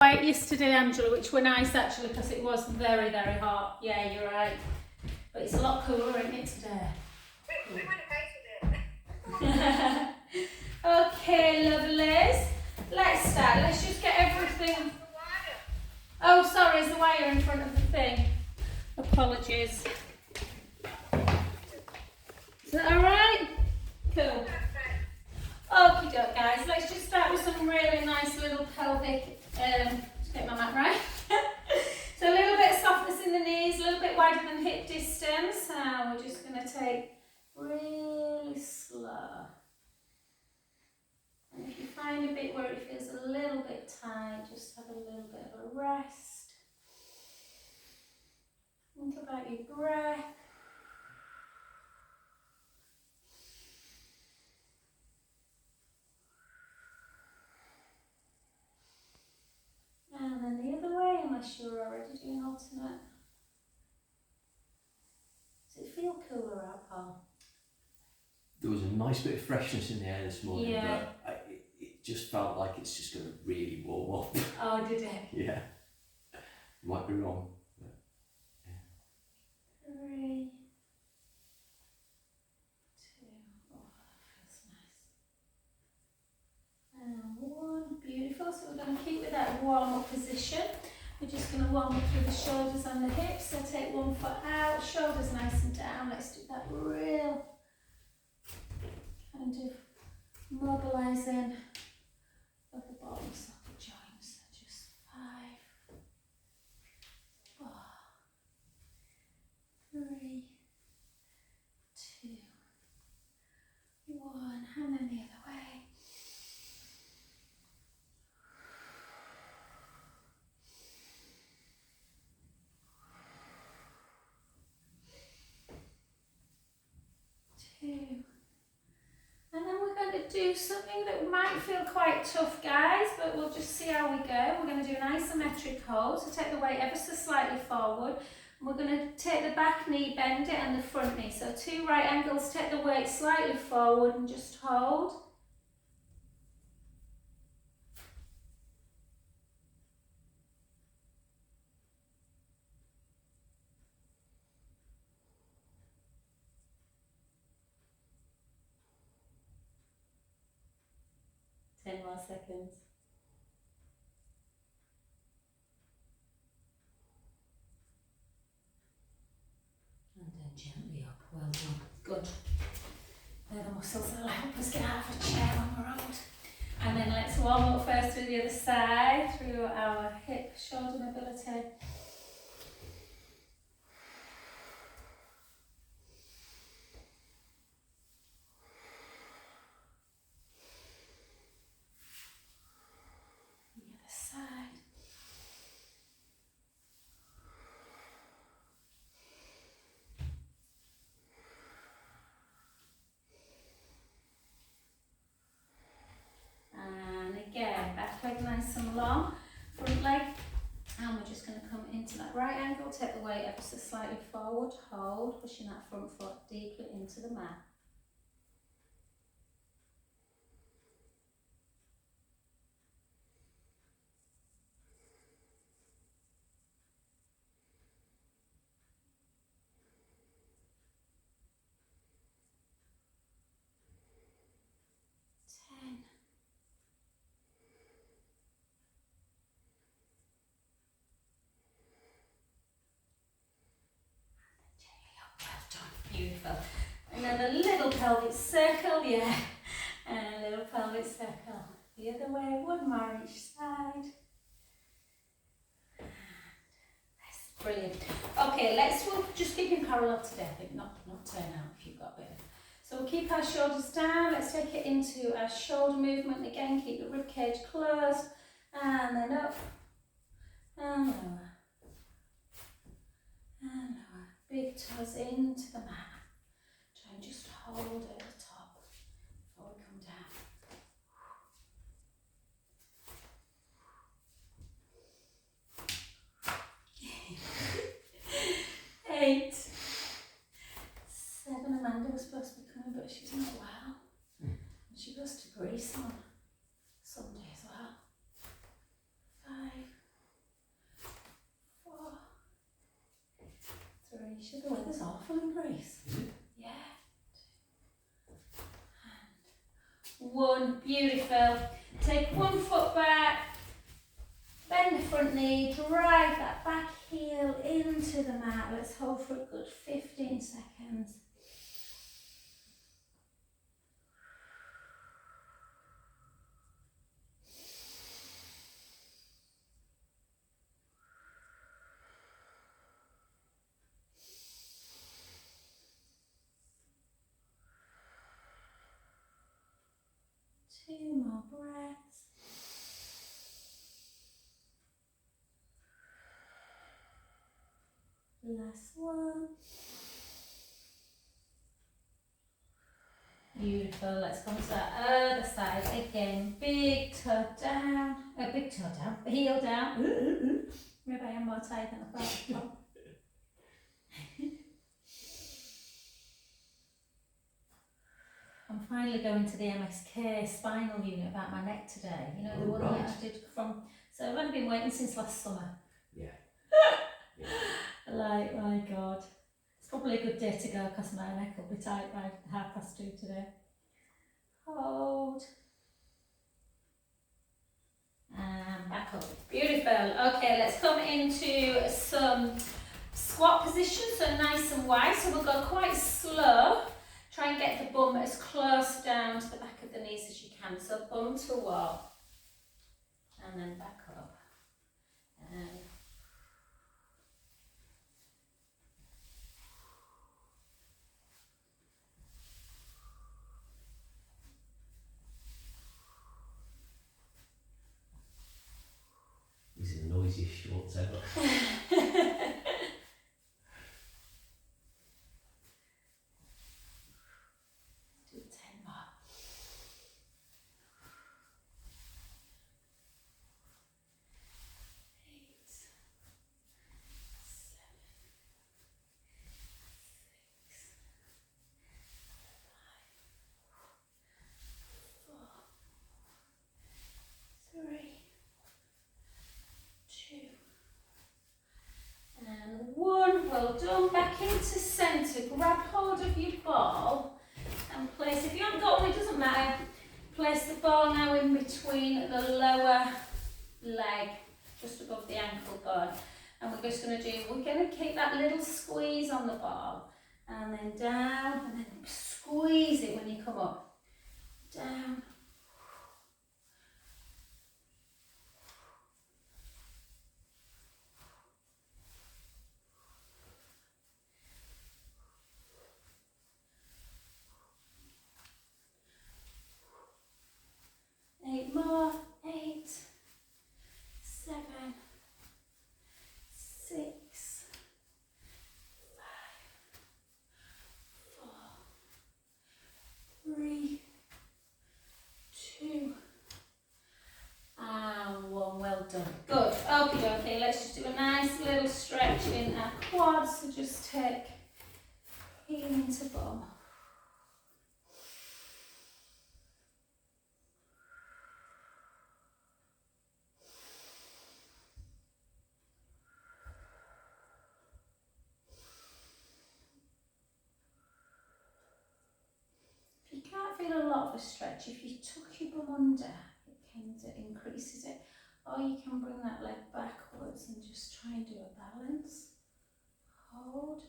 white yesterday, Angela, which were nice actually because it was very, very hot. Yeah, you're right. But it's a lot cooler, isn't it, today? We went to base with it. Okay, lovelies. Let's start. Let's just get everything. Oh, sorry, is the wire in front of the thing? Apologies. Is that alright? Cool. Okie doke, guys. Let's just start with some really nice little pelvic. Just get my mat right. So a little bit of softness in the knees, a little bit wider than hip distance. Now we're just going to take really slow. And if you find a bit where it feels a little bit tight, just have a little bit of a rest. Think about your breath. And then the other way, unless you're already doing alternate. Does it feel cooler out, Paul? There was a nice bit of freshness in the air this morning, Yeah. but it just felt like it's just going to really warm up. Oh, did it? Yeah. Might be wrong. But, yeah. 3, 2, oh, that feels nice. And 1, beautiful. So we're going to keep with that warm-up position. We're just going to warm up through the shoulders and the hips. So take 1 foot out, shoulders nice and down. Let's do that real kind of mobilising of the bottoms of the joints. Just 5, 4, 3, 2, 1, and then the other way. And then we're going to do something that might feel quite tough, guys, but we'll just see how we go. We're going to do an isometric hold, so take the weight ever so slightly forward. And we're going to take the back knee, bend it, and the front knee. So 2 right angles, take the weight slightly forward and just hold. More seconds. And then gently up. Well done. Good. They're the muscles that'll help us get out of a chair on the road. And then let's warm up first through the other side, through our hip shoulder mobility. Again, back leg nice and long, front leg, and we're just going to come into that right angle, take the weight ever so slightly forward, hold, pushing that front foot deeply into the mat. Beautiful. Another little pelvic circle, yeah. And a little pelvic circle. The other way, 1 more on each side. That's brilliant. Okay, we'll just keep in parallel today, I think, not turn out if you've got a bit of. So we'll keep our shoulders down, let's take it into our shoulder movement. Again, keep the rib cage closed, and then up, and lower, and lower. Big toes into the mat. Try and just hold it at the top before we come down. 8, 7. Amanda was supposed to be coming, but she's not well. And she goes to Greece on Sunday as well. 5, this. Yeah. 1, beautiful. Take one foot back, bend the front knee, drive that back heel into the mat. Let's hold for a good 15 seconds. Two more breaths. Last one. Beautiful. Let's come to that other side again. Big toe down. Big toe down. Heel down. Maybe I am more tired than I thought. I'm finally going to the MSK spinal unit about my neck today. You know, the one that I did from. So I've only been waiting since last summer. Yeah. Like, my God. It's probably a good day to go because my neck will be tight by 2:30 today. Hold. And back up. Beautiful. Okay, let's come into some squat position, so nice and wide. So we'll go quite slow. Try and get the bum as close down to the back of the knees as you can. So bum to wall. And then back up. And these are the noisiest shorts ever. do 10 more. 8, 7, 6, 5, 4, 3, 2, and 1. Well done. Back into centre. Grab hold of your ball and place. If you haven't got one, it doesn't matter. Place the ball now in between the lower leg, just above the ankle bone. And we're just going to do, we're going to keep that little squeeze on the ball. And then down, and then squeeze it when you come up. Down. Eight more. 8, 7, 6, 5, 4, 3, 2, and 1. Well done. Good. Okay, let's just do a nice little stretch in our quads. So just take heel into bum. If you can't feel a lot of a stretch, if you tuck your bum under, it kind of increases it. Or you can bring that leg backwards and just try and do a balance. Hold.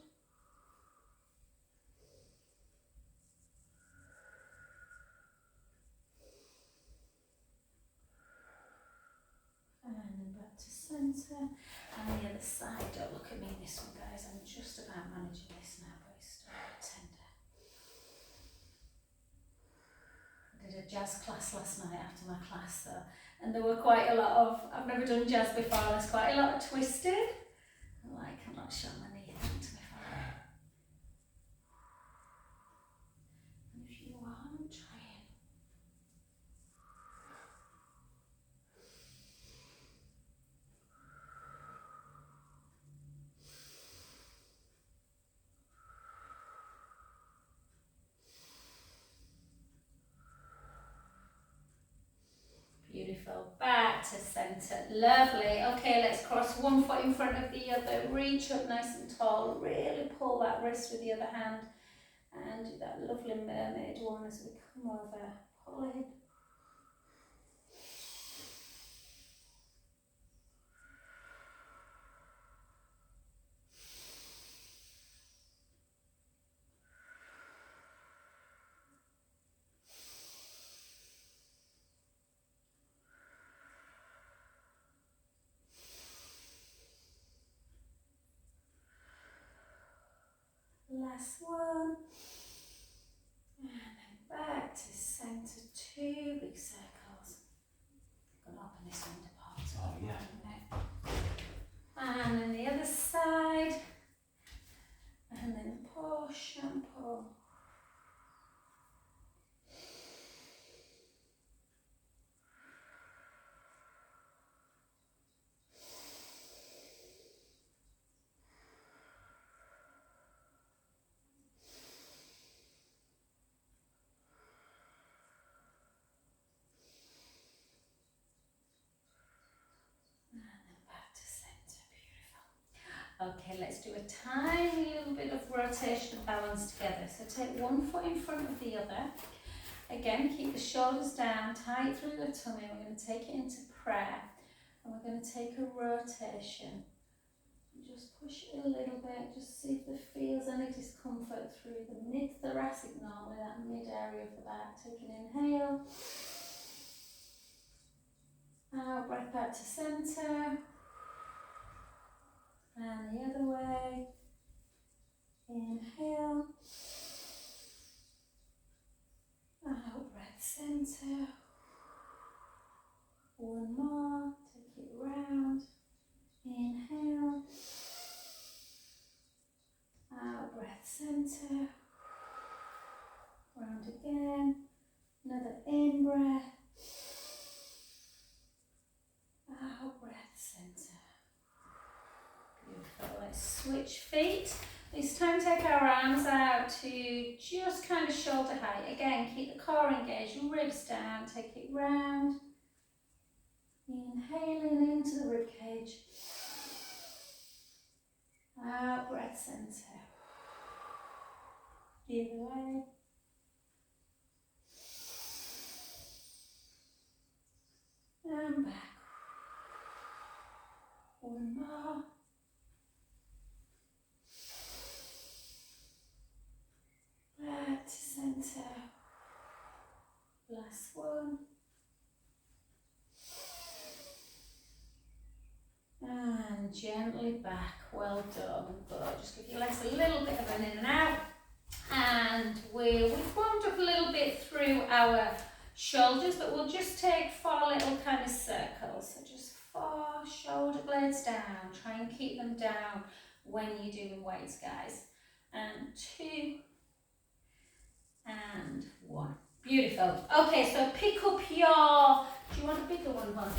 And then back to centre. And the other side. Don't look at me in this one, guys. I'm just about managing this now, but it's still a bit tender. I did a jazz class last night after my class, so, and there were quite a lot of, I've never done jazz before, there's quite a lot of twisting. I'm not sure my knee thanked me for it. And if you want, try it. Beautiful. Back to centre. Lovely. Okay, let's cross one foot in front of the other. Reach up nice and tall. Really pull that wrist with the other hand. And do that lovely mermaid one as we come over. Pull in. Last one. And then back to centre, 2 big circles. I'm going to open this one apart. Oh, yeah. And then the other side. And then push and pull. Okay, let's do a tiny little bit of rotation balance together. So take one foot in front of the other. Again, keep the shoulders down, tight through the tummy. We're going to take it into prayer. And we're going to take a rotation. Just push it a little bit, just see if there feels any discomfort through the mid-thoracic normally, that mid area of the back. Take an inhale. Out, breath back to centre. And the other way. Inhale. Out, breath centre. One more. Take it round. Inhale. Out, breath centre. Round again. Another in breath. Out, breath centre. Beautiful. Let's switch feet. This time take our arms out to just kind of shoulder height. Again, keep the core engaged, ribs down, take it round. Inhaling into the rib cage. Out, breath centre. Either way. And back. One more. Back to centre. Last one. And gently back. Well done. Good. Just give your legs a little bit of an in and out. And we've warmed up a little bit through our shoulders, but we'll just take 4 little kind of circles. So just 4 shoulder blades down. Try and keep them down when you're doing weights, guys. And 2 and 1. Beautiful. Okay, so pick up your. Do you want a bigger one, hon?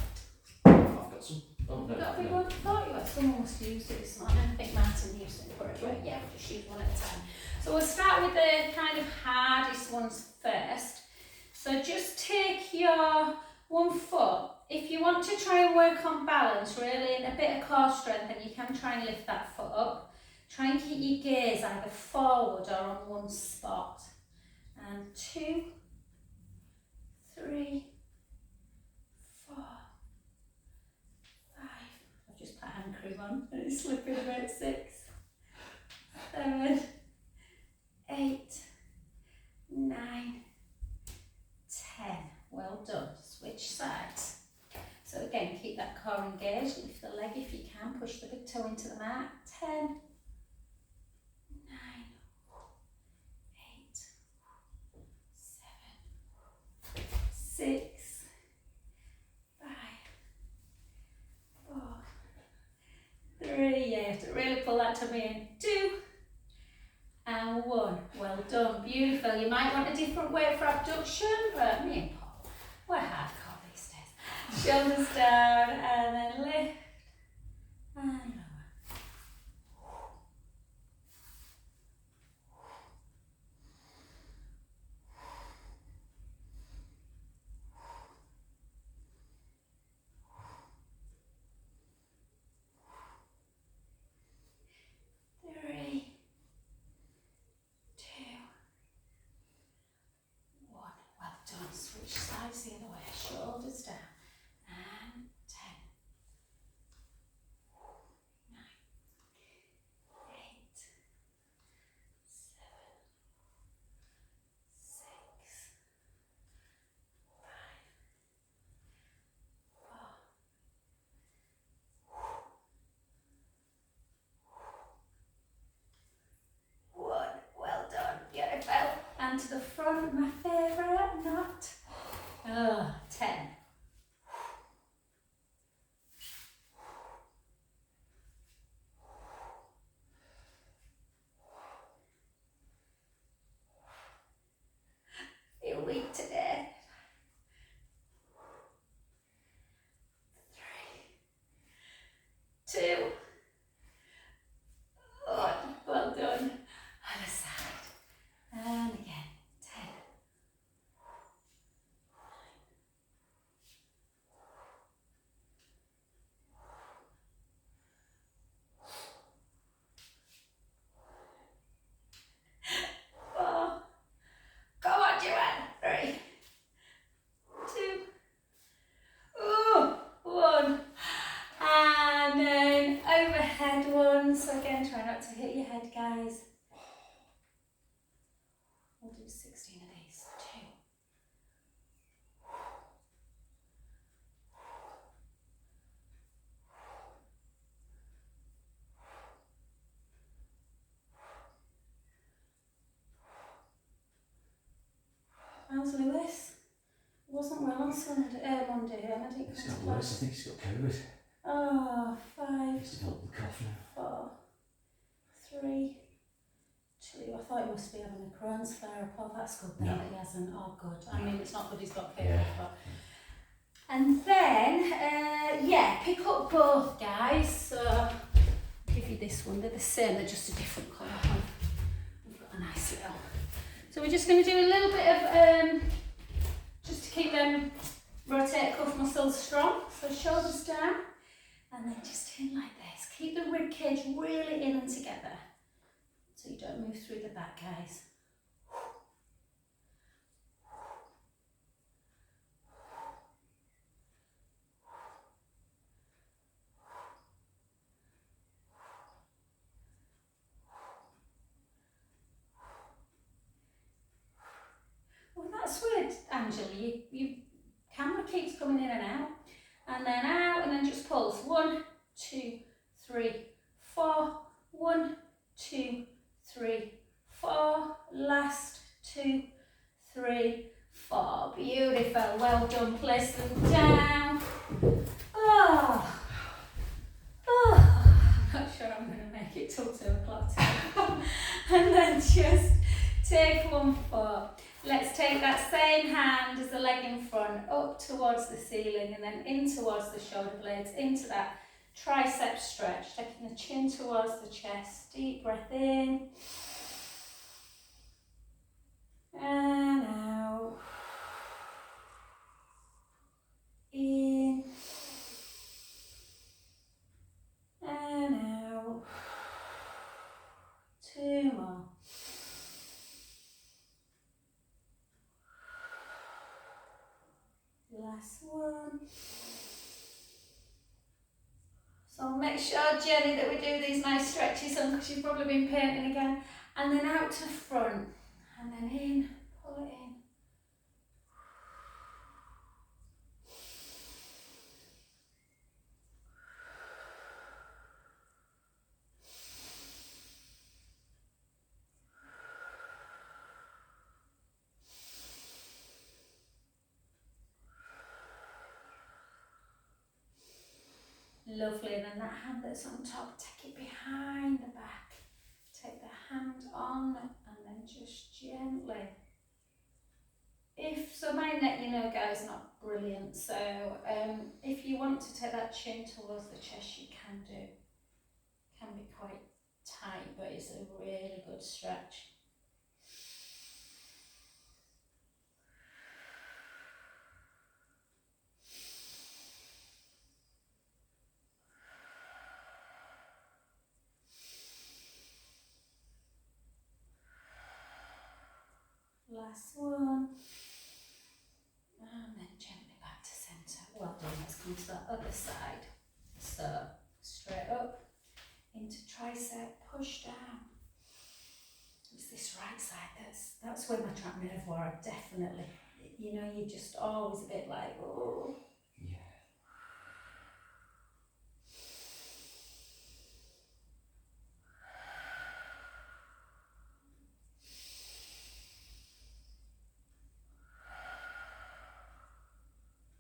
I've got some. Oh, no. You got a big No. one? I thought you had. Someone must have used it this morning. I think Martin used it for it, but yeah, we'll just use one at a time. So we'll start with the kind of hardest ones first. So just take your one foot. If you want to try and work on balance, really, and a bit of core strength, then you can try and lift that foot up. Try and keep your gaze either forward or on one spot. And 2, 3, 4, 5. I've just put hand cream on and it's slipping a bit. 6, 7, 8, 9, 10. Well done. Switch sides. So again, keep that core engaged. Lift the leg if you can. Push the big toe into the mat. 10, 9, 8, 7, 6, 5, 4, 3. Yeah, you have to really pull that tummy in. 2 and 1. Well done. Beautiful. You might want a different weight for abduction, but me and Paul, we're hardcore these days. Shoulders down and then lift and lower. 2, 1. Well done. Other side. And again. 10. Four. Go on, Joanne. 3, 2, ooh, 1. And then overhead one. So again, try not to hit your head, guys. We'll do 16 of these. 2. How's Lewis? Wasn't well on Sunday, Monday, and I didn't It's come got to worse. I think he's got COVID. Oh, 5, He's developed the cough now. 4, 3, 2. I thought he must be having a Crohn's flare-up. Oh, that's good then No. that he hasn't. Oh, good. I mean, it's not good he's got COVID, Yeah. but... And then, yeah, pick up both, guys. So, I'll give you this one. They're the same, they're just a different colour. We've got a nice little... So we're just going to do a little bit of, just to keep them rotate cuff muscles strong. So shoulders down, and then just in like this. Keep the rib cage really in and together, so you don't move through the back, guys. Well, that's weird, Angela. You camera keeps coming in and out, and then just pulse. 1, 2, 3, 4. 1, 2, 3, 4. Last 2, 3, 4. Beautiful. Well done. Place them down. Oh. I'm not sure I'm going to make it till 2 o'clock today. And then just take 1 foot. Let's take that same hand as the leg in front up towards the ceiling, and then in towards the shoulder blades, into that tricep stretch, taking the chin towards the chest. Deep breath in and out. In and out. 2 more. Last one. So make sure, Jenny, that we do these nice stretches on, because you've probably been painting again. And then out to front. And then in, pull it in. Lovely, and then that hand that's on top, take it behind the back. Take the hand on, and then just gently. So my neck, you know, guys, not brilliant. So if you want to take that chin towards the chest, you can do. Can be quite tight, but it's a really good stretch. Last one. And then gently back to centre. Well done, let's come to that other side. So, straight up, into tricep, push down. It's this right side, that's where my trap nerve war, definitely. You know, you're just always a bit like, oh. Yeah.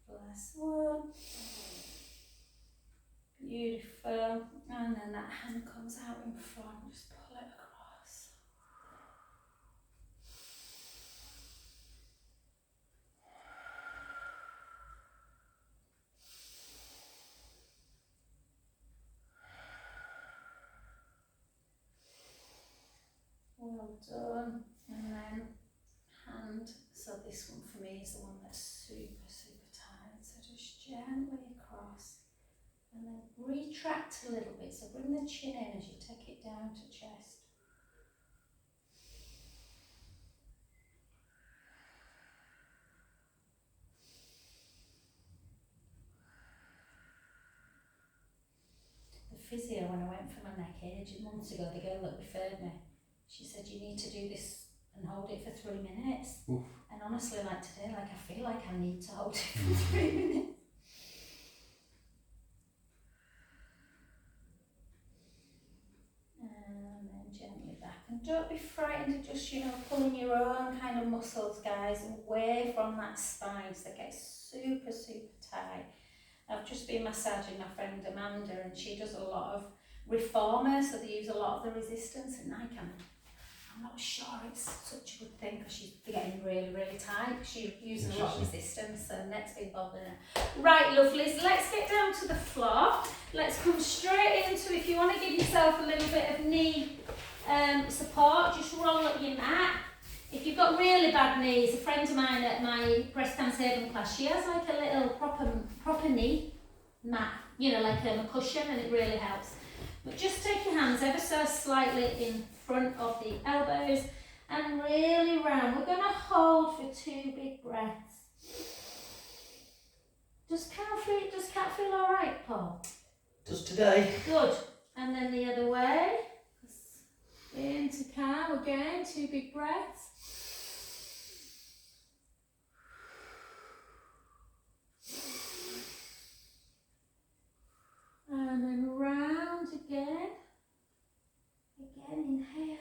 Last one. Beautiful. And then that hand comes out in front, just pull it across. Well done. And then hand. So this one for me is the one that's super, super tight. So just gently across. And then retract a little bit. So bring the chin in as you take it down to chest. Physio, when I went for my neck ages months ago, the girl that referred me, she said you need to do this and hold it for 3 minutes. Oof. And honestly, like today, like I feel like I need to hold it for 3 minutes. And then gently back. And don't be frightened of just, pulling your own kind of muscles, guys, away from that spine so they get super, super tight. I've just been massaging my friend Amanda, and she does a lot of reformers, so they use a lot of the resistance, and I'm not sure it's such a good thing because she's getting really, really tight. She's using a lot of resistance, so next big bob in it. Right, lovelies, let's get down to the floor. Let's come straight into, if you want to give yourself a little bit of knee support, just roll up your mat. If you've got really bad knees, a friend of mine at my breast cancer haven class, she has like a little proper knee mat, like a cushion, and it really helps. But just take your hands ever so slightly in front of the elbows and really round. We're going to hold for 2 big breaths. Does cat feel all right, Paul? Does today. Good. And then the other way. Into cow again, 2 big breaths. And then round again. Again, inhale.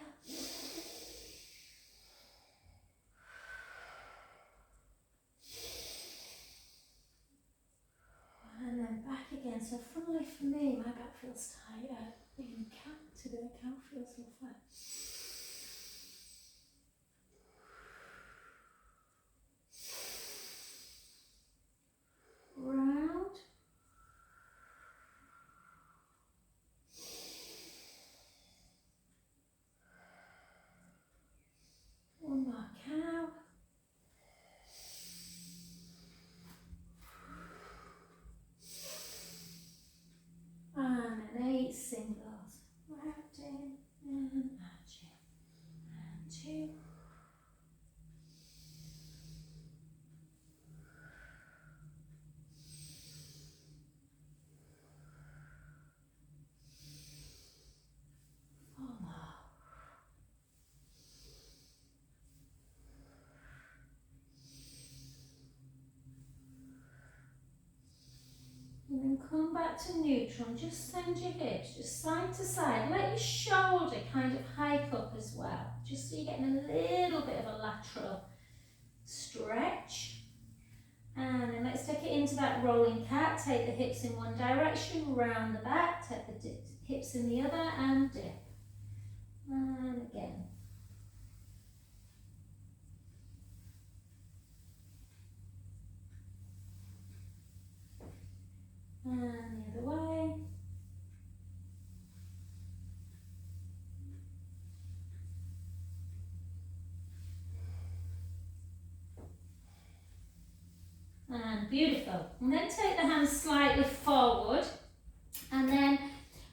And then back again. So funnily for me, my back feels tighter. Being cat today, cat feels lovely. Round. One more cow. And then 8 singles. Wrapped in and arching. And 2. And then come back to neutral and just send your hips just side to side. Let your shoulder kind of hike up as well, just so you're getting a little bit of a lateral stretch. And then let's take it into that rolling cat. Take the hips in one direction, round the back, take the hips in the other and dip. And again. And the other way. And beautiful. And then take the hands slightly forward. And then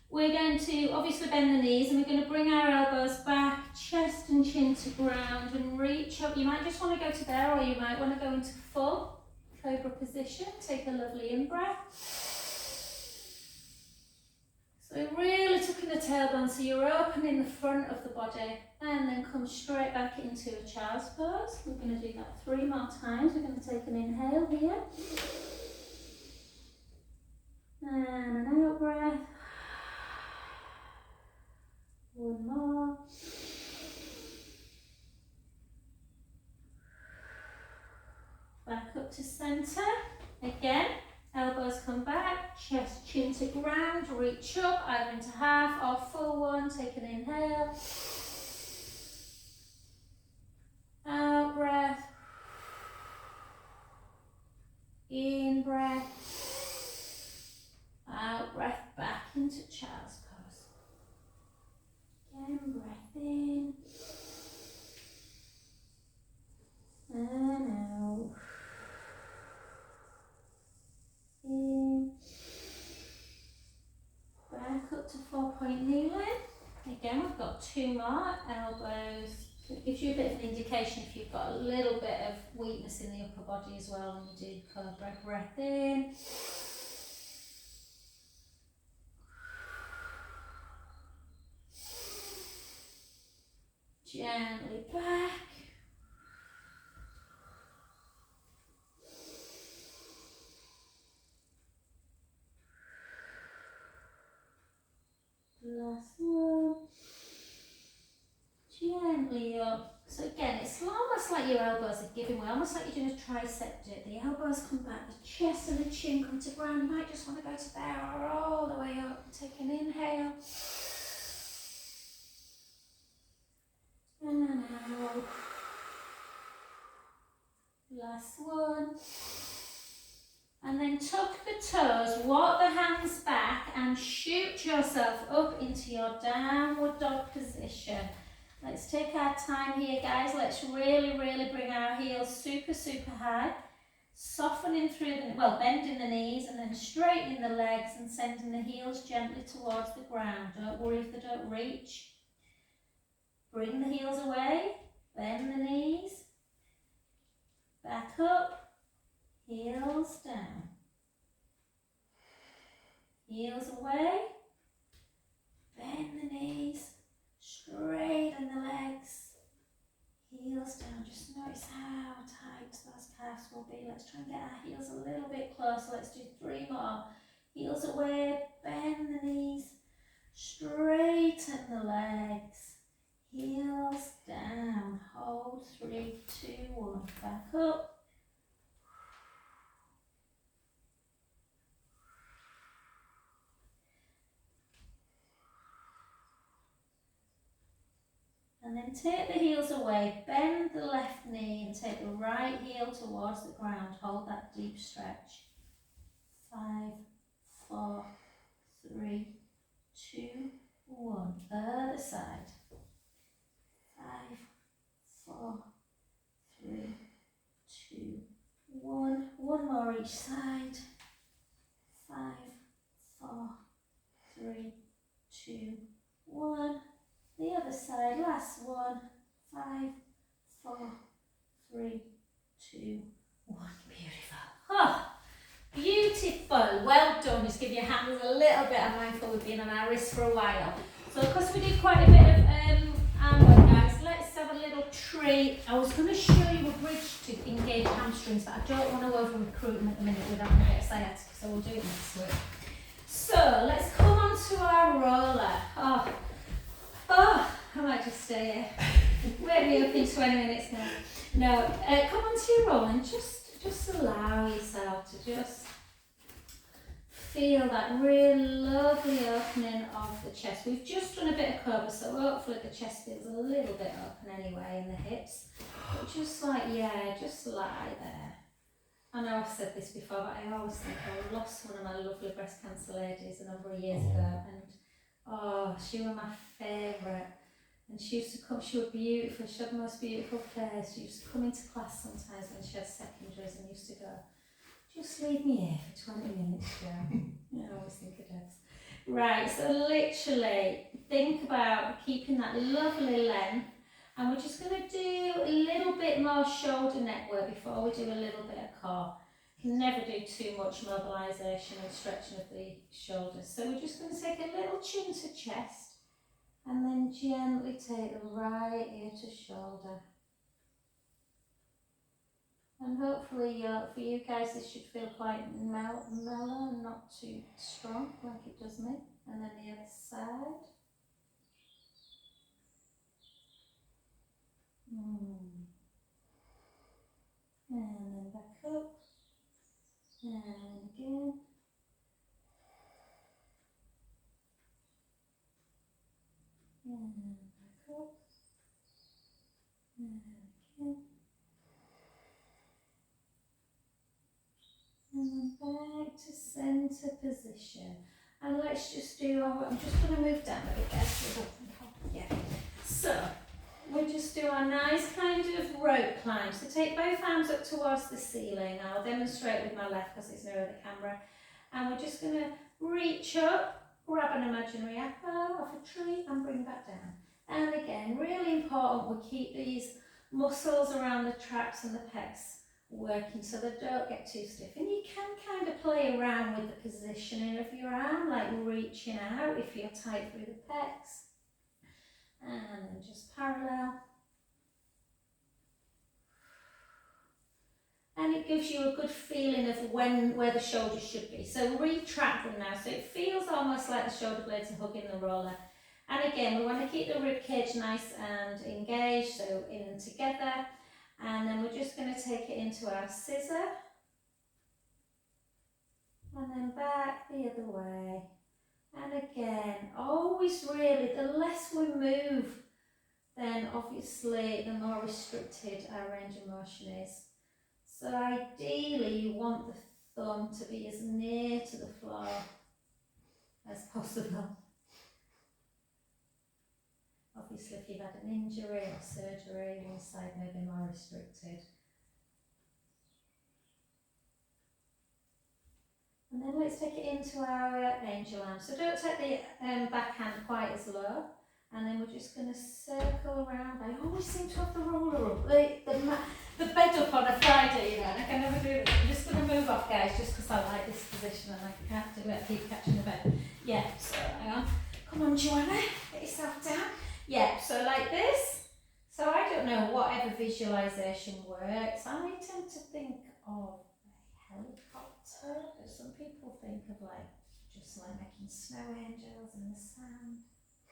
we're going to obviously bend the knees, and we're going to bring our elbows back, chest and chin to ground, and reach up. You might just want to go to there, or you might want to go into full cobra position. Take a lovely in-breath. So really tucking the tailbone, so you're opening the front of the body, and then come straight back into a child's pose. We're going to do that 3 more times. We're going to take an inhale here. And an out breath. One more. Back up to centre. Again, elbows come back, chest, chin to ground, reach up, either into half or full one. Take an inhale. Out breath. In breath. Out breath, back into child's pose. Again, breath in. up to 4-point kneeling. Again, we've got 2 more. Elbows. It gives you a bit of an indication if you've got a little bit of weakness in the upper body as well when you do cobra. Breath in. Gently back. Last one. Gently up. So again, it's almost like your elbows are giving way, almost like you're doing a tricep dip. The elbows come back, the chest and the chin come to ground. You might just want to go to there or all the way up. Take an inhale. And then out. Last one. And then tuck the toes, walk the hands back and shoot yourself up into your downward dog position. Let's take our time here, guys. Let's really, really bring our heels super, super high. Softening through the, bending the knees and then straightening the legs and sending the heels gently towards the ground. Don't worry if they don't reach. Bring the heels away, bend the knees, back up, heels down. Heels away, bend the knees, straighten the legs, heels down. Just notice how tight those calves will be. Let's try and get our heels a little bit closer. Let's do 3 more. Heels away, bend the knees, straighten the legs, heels down. Hold 3, 2, 1. Back up. And then take the heels away, bend the left knee and take the right heel towards the ground. Hold that deep stretch. 5, 4, 3, 2, 1. Other side. 5, 4, 3, 2, 1. One more each side. 5, 4, 3, 2, 1. The other side, last one. 5, 4, 3, 2, 1. Beautiful. Oh, beautiful. Well done. Just give your hands a little bit. I'm mindful we've been on our wrists for a while. So of course we did quite a bit of arm work, guys. Let's have a little treat. I was going to show you a bridge to engage hamstrings, but I don't want to over recruit them at the minute without going to get sciatica, so we'll do it next week. So let's come on to our roller. Oh, I might just stay here. Wake me up in 20 minutes now. No, come on to your roll and just allow yourself to just feel that really lovely opening of the chest. We've just done a bit of cobra, so hopefully the chest feels a little bit open anyway in the hips. But just just lie there. I know I've said this before, but I always think I lost one of my lovely breast cancer ladies a number of years ago, and she was my favourite. And she used to come, she was beautiful, she had the most beautiful face. She used to come into class sometimes when she had secondaries and used to go, just leave me here for 20 minutes, Jo. I always think of this. Right, so literally think about keeping that lovely length, and we're just going to do a little bit more shoulder neck work before we do a little bit of core. You can never do too much mobilisation and stretching of the shoulders. So we're just going to take a little chin to chest and then gently take the right ear to shoulder. And hopefully for you guys this should feel quite mellow, not too strong like it does me. And then the other side. And then back up. And again. And back up. And again. And then back to centre position. And let's just do I'm just going to move down a bit there. So we'll just do our nice kind of rope climb. So take both arms up towards the ceiling. I'll demonstrate with my left because it's nearer the camera. And we're just going to reach up grab an imaginary apple off a tree and bring that down. And again, really important, we keep these muscles around the traps and the pecs working so they don't get too stiff. And you can kind of play around with the positioning of your arm, like reaching out if you're tight through the pecs. And then just parallel. And it gives you a good feeling of where the shoulders should be. So retract them now, so it feels almost like the shoulder blades are hugging the roller. And again, we want to keep the rib cage nice and engaged, so in and together. And then we're just going to take it into our scissor. And then back the other way. And again, always really, the less we move, then obviously the more restricted our range of motion is. So ideally you want the thumb to be as near to the floor as possible. Obviously if you've had an injury or surgery, one side may be more restricted. And then let's take it into our angel arm. So don't take the backhand quite as low. And then we're just going to circle around. I always seem to have the roller up, the bed up on a Friday, you know, and I can never do it. I'm just going to move off, guys, just because I like this position and I can't do it. I keep catching the bed. Yeah, so hang on. Come on, Joanna, get yourself down. Yeah, so like this. So I don't know whatever visualisation works. I tend to think of a helicopter, but some people think of like, just like making snow angels in the sand.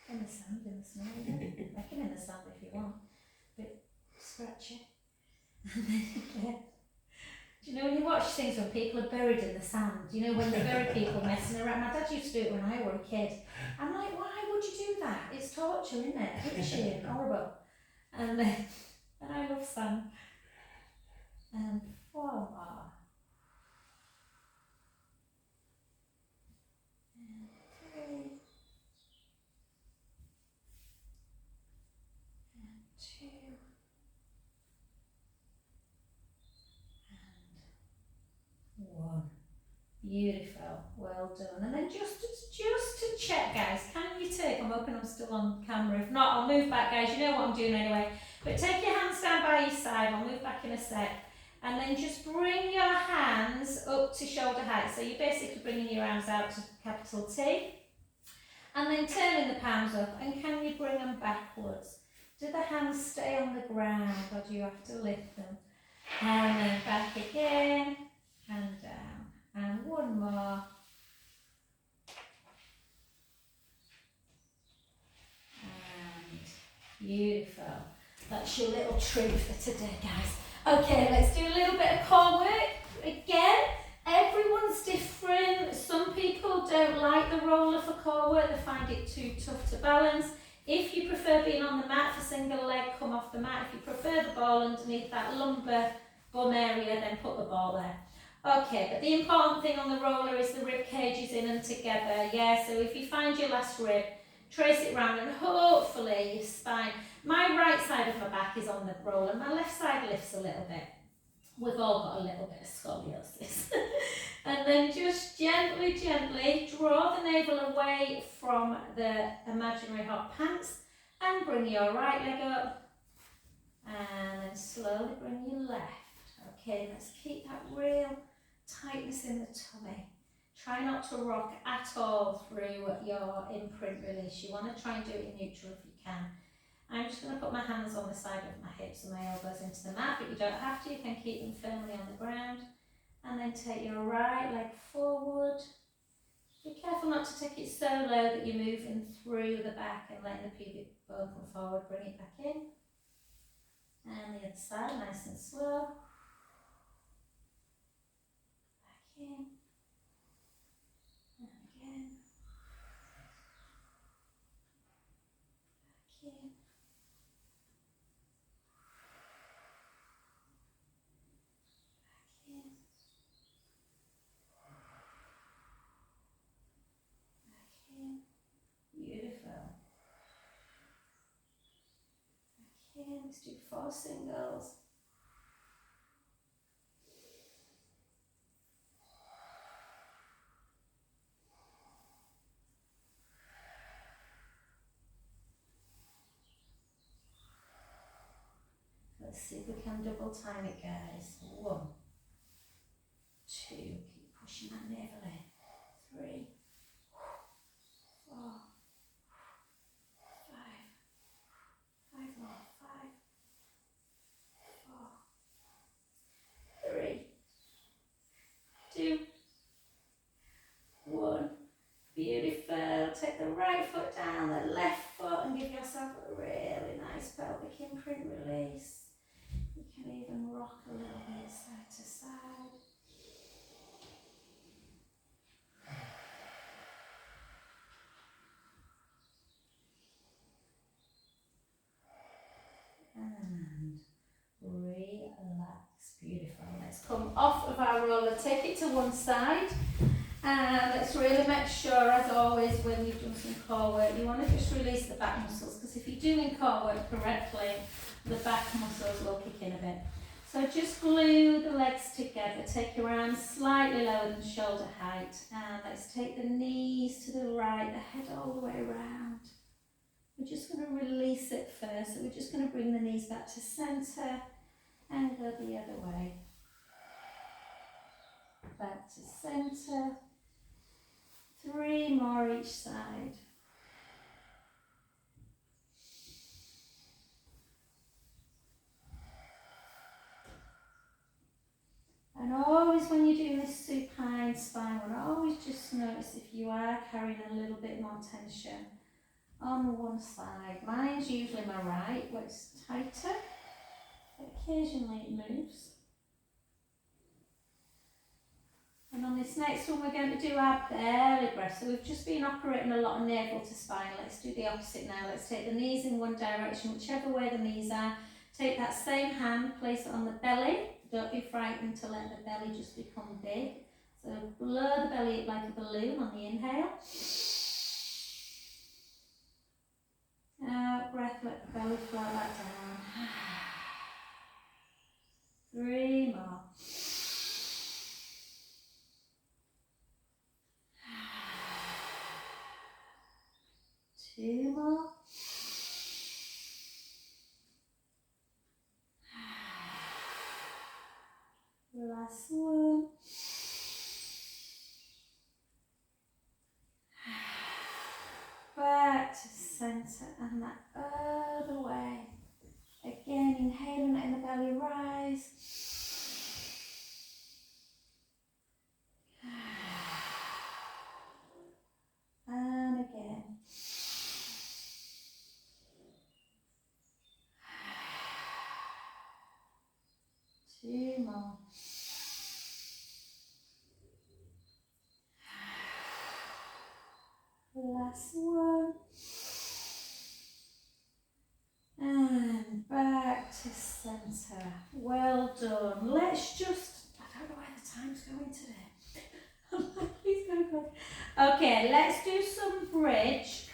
In the sand, in the snow, yeah. Make them in the sand if you want. Bit scratchy. Do you know when you watch things when people are buried in the sand? You know when they bury people messing around? My dad used to do it when I was a kid. I'm like, why would you do that? It's torture, isn't it? Itchy and horrible. And I love sand. And 4 more. And 3. And 2. And 1. Beautiful, well done. And then just to check, guys, can you take, I'm hoping I'm still on camera, if not I'll move back, guys, you know what I'm doing anyway, but take your hands down by your side, I'll move back in a sec, and then just bring your hands up to shoulder height, so you're basically bringing your arms out to capital T, and then turning the palms up, and can you bring them backwards? Do the hands stay on the ground, or do you have to lift them? And then back again, and down. And 1 more. And beautiful. That's your little treat for today, guys. Okay, let's do a little bit of core work. Again, everyone's different. Some people don't like the roller for core work. They find it too tough to balance. If you prefer being on the mat for single leg, come off the mat. If you prefer the ball underneath that lumbar bum area, then put the ball there. Okay, but the important thing on the roller is the rib cages in and together, yeah, so if you find your last rib, trace it round and hopefully your spine, my right side of my back is on the roller, my left side lifts a little bit. We've all got a little bit of scoliosis. And then just gently, gently draw the navel away from the imaginary hot pants and bring your right leg up and then slowly bring your left. Okay, let's keep that real tightness in the tummy. Try not to rock at all through your imprint release. You want to try and do it in neutral if you can. I'm just going to put my hands on the side of my hips and my elbows into the mat, but you don't have to, you can keep them firmly on the ground. And then take your right leg forward. Be careful not to take it so low that you're moving through the back and letting the pubic bone come forward. Bring it back in. And the other side, nice and slow. Back in. And again. Back in. Back in. Back in. Beautiful. Back in. Let's do 4 singles. Let's see if we can double time it, guys. 1, 2, keep pushing that navel in. 3, 4, 5, 5 more, 5, 4, 3, 2, 1. Beautiful. Take the right foot down, the left foot, and give yourself a really nice pelvic imprint release. You can even rock a little bit side to side. And relax. Beautiful. Let's come off of our roller, take it to one side. And let's really make sure, as always, when you've done some core work, you want to just release the back muscles, because if you're doing core work correctly, the back muscles will kick in a bit. So just glue the legs together, take your arms slightly lower than shoulder height, and let's take the knees to the right, the head all the way around. We're just going to release it first, so we're just going to bring the knees back to centre and go the other way. Back to centre. 3 more each side. And always when you're doing this supine spine one, always just notice if you are carrying a little bit more tension on one side. Mine's usually my right, where it's tighter. Occasionally it moves. And on this next one, we're going to do our belly breath. So we've just been operating a lot of navel to spine. Let's do the opposite now. Let's take the knees in one direction, whichever way the knees are. Take that same hand, place it on the belly. Don't be frightened to let the belly just become big. So blow the belly up like a balloon on the inhale. Out breath, let the belly float back down. 3 more. 2 more. Last one. Back to centre and that other way. Again, inhaling, letting the belly rise. And again. Two more. Last one. And back to centre. Well done. Let's just, I don't know where the time's going today. Please go quick. Okay, let's do some bridge.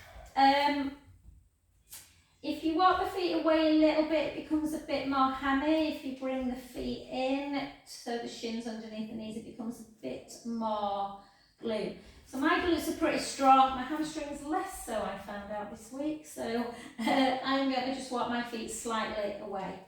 If you walk the feet away a little bit, it becomes a bit more hammy. If you bring the feet in, so the shins underneath the knees, it becomes a bit more glute. So my glutes are pretty strong. My hamstrings less so, I found out this week. So I'm going to just walk my feet slightly away.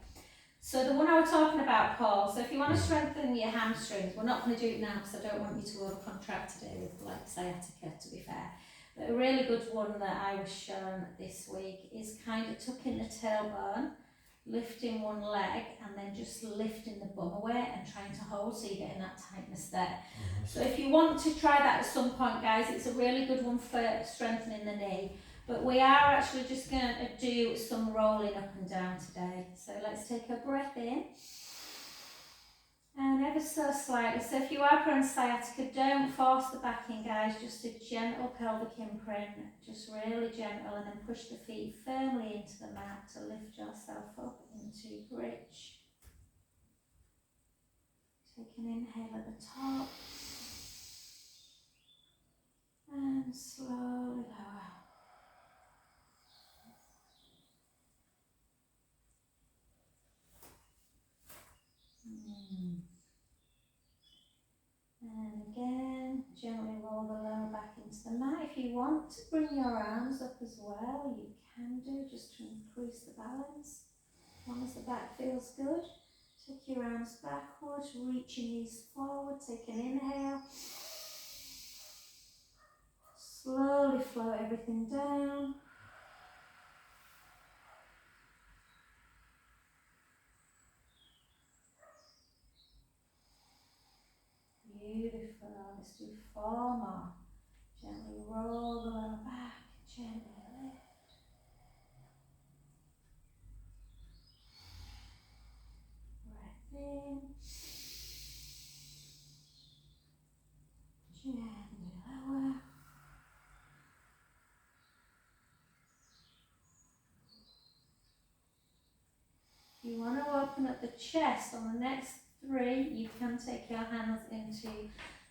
So the one I was talking about, Paul, so if you want to strengthen your hamstrings, we're not going to do it now because I don't want you to overcontract today with like sciatica, to be fair. But a really good one that I was shown this week is kind of tucking the tailbone, lifting one leg and then just lifting the bum away and trying to hold so you're getting that tightness there. So if you want to try that at some point, guys, it's a really good one for strengthening the knee. But we are actually just going to do some rolling up and down today. So let's take a breath in. And ever so slightly. So if you are prone to sciatica, don't force the back in, guys. Just a gentle pelvic imprint. Just really gentle, and then push the feet firmly into the mat to lift yourself up into bridge. Take an inhale at the top. And slowly lower. And again, gently roll the lower back into the mat. If you want to bring your arms up as well, you can do, just to increase the balance. As long as the back feels good. Take your arms backwards, reach your knees forward, take an inhale. Slowly float everything down. Beautiful. Let's do 4 more. Gently roll the lower back, gently lift. Breath in. Gently lower. If you want to open up the chest on the next 3, you can take your hands into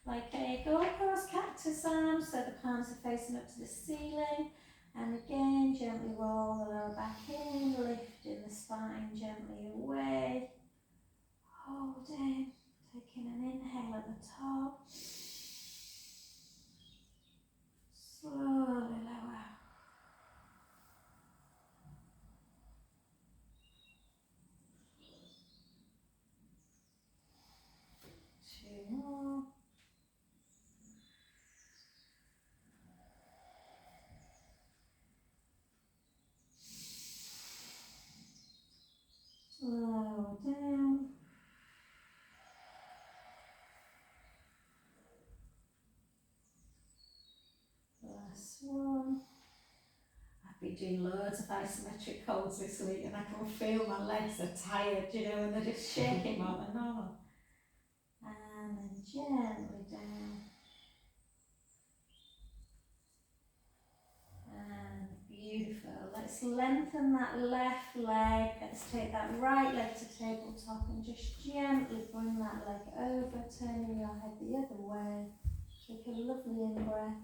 like a Gold Coast cactus arm, so the palms are facing up to the ceiling. And again, gently roll the lower back in, lifting the spine gently away. Holding, taking an inhale at the top. Slowly lower. 2 more. Lower down. Last one. I've been doing loads of isometric holds this week and I can feel my legs are tired, you know, and they're just shaking more than normal. And then gently down. And beautiful. Let's lengthen that left leg. Let's take that right leg to tabletop and just gently bring that leg over, turning your head the other way. Take a lovely in-breath.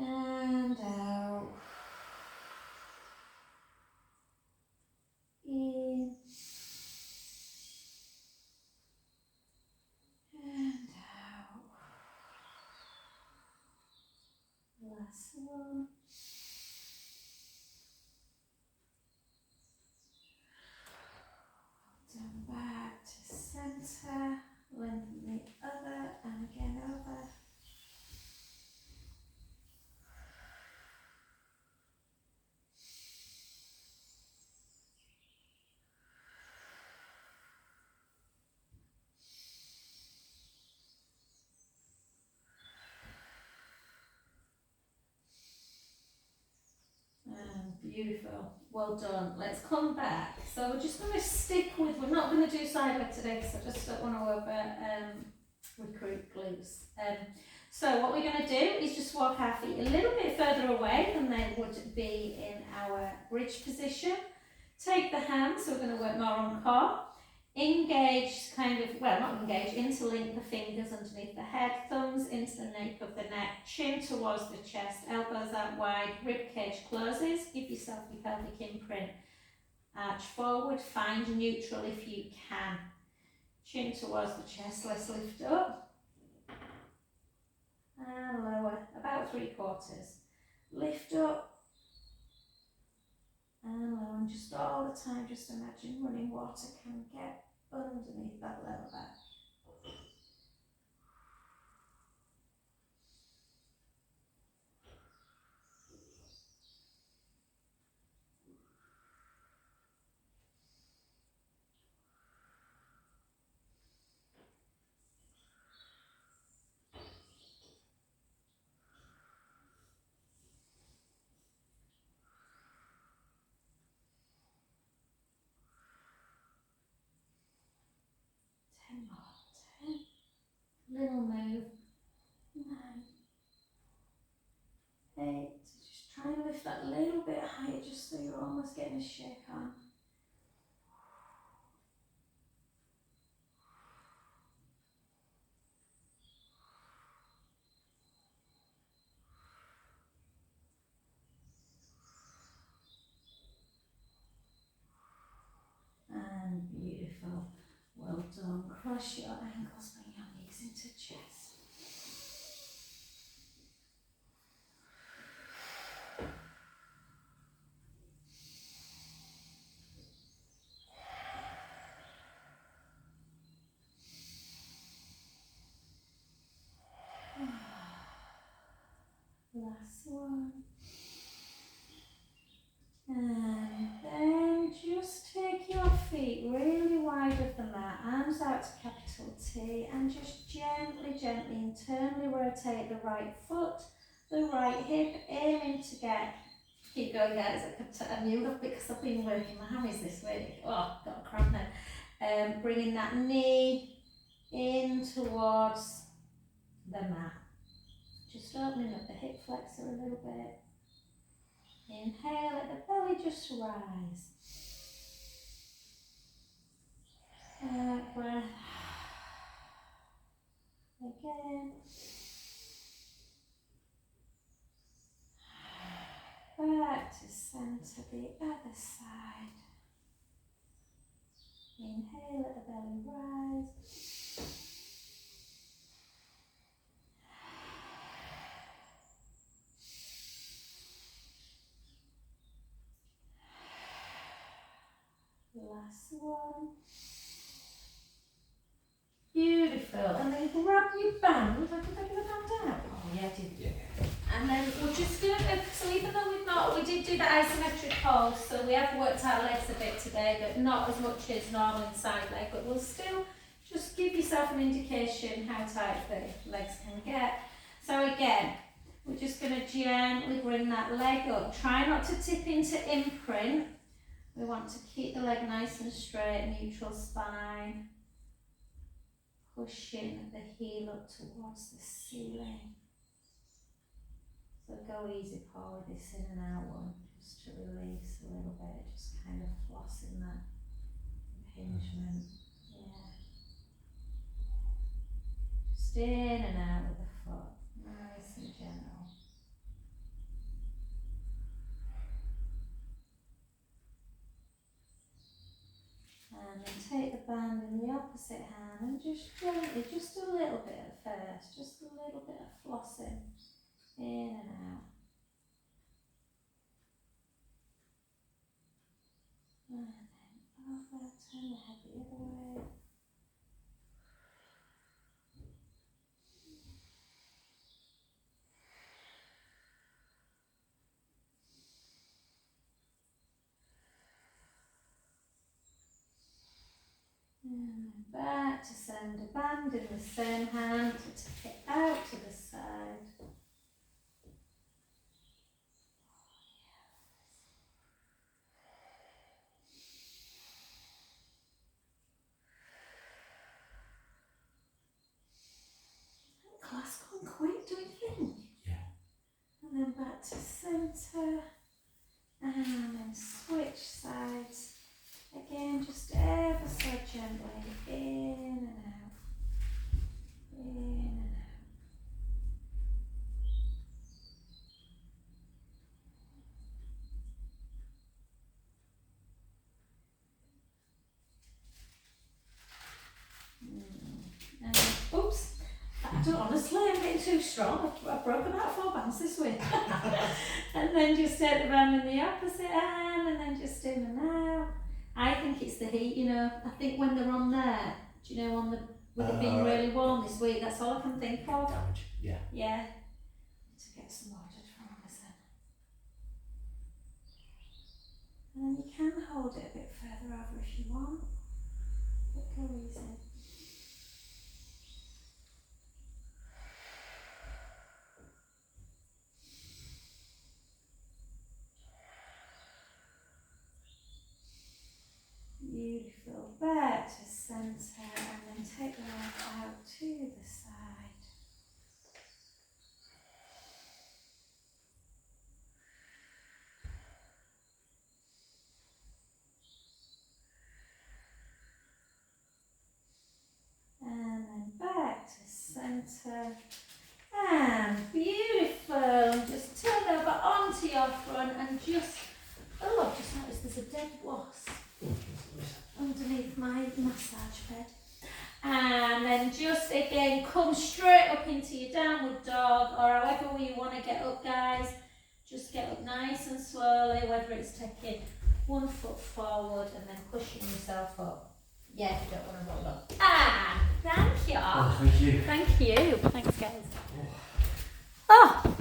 And out. In. And out. Last one. Down back to center. Lengthen the other and again over. Beautiful. Well done. Let's come back. So we're just going to stick with, we're not going to do side leg today because I just don't want to recruit glutes. So what we're going to do is just walk our feet a little bit further away than they would be in our bridge position. Take the hands, so we're going to work more on core. Engage, kind of, well, not engage, interlink the fingers underneath the head, thumbs into the nape of the neck, chin towards the chest, elbows out wide, rib cage closes, give yourself your pelvic imprint. Arch forward, find neutral if you can. Chin towards the chest, let's lift up. And lower, about 3/4. Lift up. And lower, and just all the time, just imagine running water can get underneath that lower back. Little move. 9, 8. Just try and lift that a little bit higher just so you're almost getting a shake on. And beautiful. Well done. Cross your ankles, bring your knees into chest. Last one. And then just take your feet really wide of the mat, arms out to capital T, and just gently, gently internally rotate the right foot, the right hip, aiming to get, keep going guys, I knew that because I've been working my hammies this week. Oh, got a cramp now. Bringing that knee in towards the mat. Just opening up the hip flexor a little bit. Inhale, let the belly just rise. Back breath. Again. Back to centre, the other side. Inhale, let the belly rise. Last one. Beautiful. And then grab your band. Have you taken the band out? Oh yeah, I did. Yeah. And then we're just going to, so even though we did do the isometric hold, so we have worked our legs a bit today, but not as much as normal in side leg, but we'll still just give yourself an indication how tight the legs can get. So again, we're just going to gently bring that leg up. Try not to tip into imprint. We want to keep the leg nice and straight, neutral spine. Pushing the heel up towards the ceiling. So go easy, Paul, with this in and out one, just to release a little bit, just kind of flossing that impingement. Yeah. Just in and out with the foot, nice and gentle. And then take the band in the opposite hand and just gently, just a little bit at first, just a little bit of flossing. In and out. And then over, turn the head the other way. And then back to centre, band in the same hand to take it out to the side. Class gone quick, don't you think? Yeah. And then back to centre, and then switch sides. Again, just ever so gently, in and out, in and out. And oops. I don't, honestly, I'm getting too strong. I broke about 4 bands this week. And then just take the band in the opposite hand, and then just in and out. I think it's the heat, you know. I think when they're on there, do you know, on the with it being really warm this week, that's all I can think of. Damage. Yeah. Yeah. To get some water from Amazon. And then you can hold it a bit further over if you want. But go easy. Beautiful. Back to centre, and then take the leg out to the side. And then back to centre. And beautiful. Just turn over onto your front and just, oh, I've just noticed there's a dead wasp underneath my massage bed. And then just again come straight up into your downward dog, or however you want to get up, guys. Just get up nice and slowly, whether it's taking 1 foot forward and then pushing yourself up. Yeah, if you don't want to roll up. Ah, thank you. Oh, thank you. Thank you. Thanks, guys. Oh.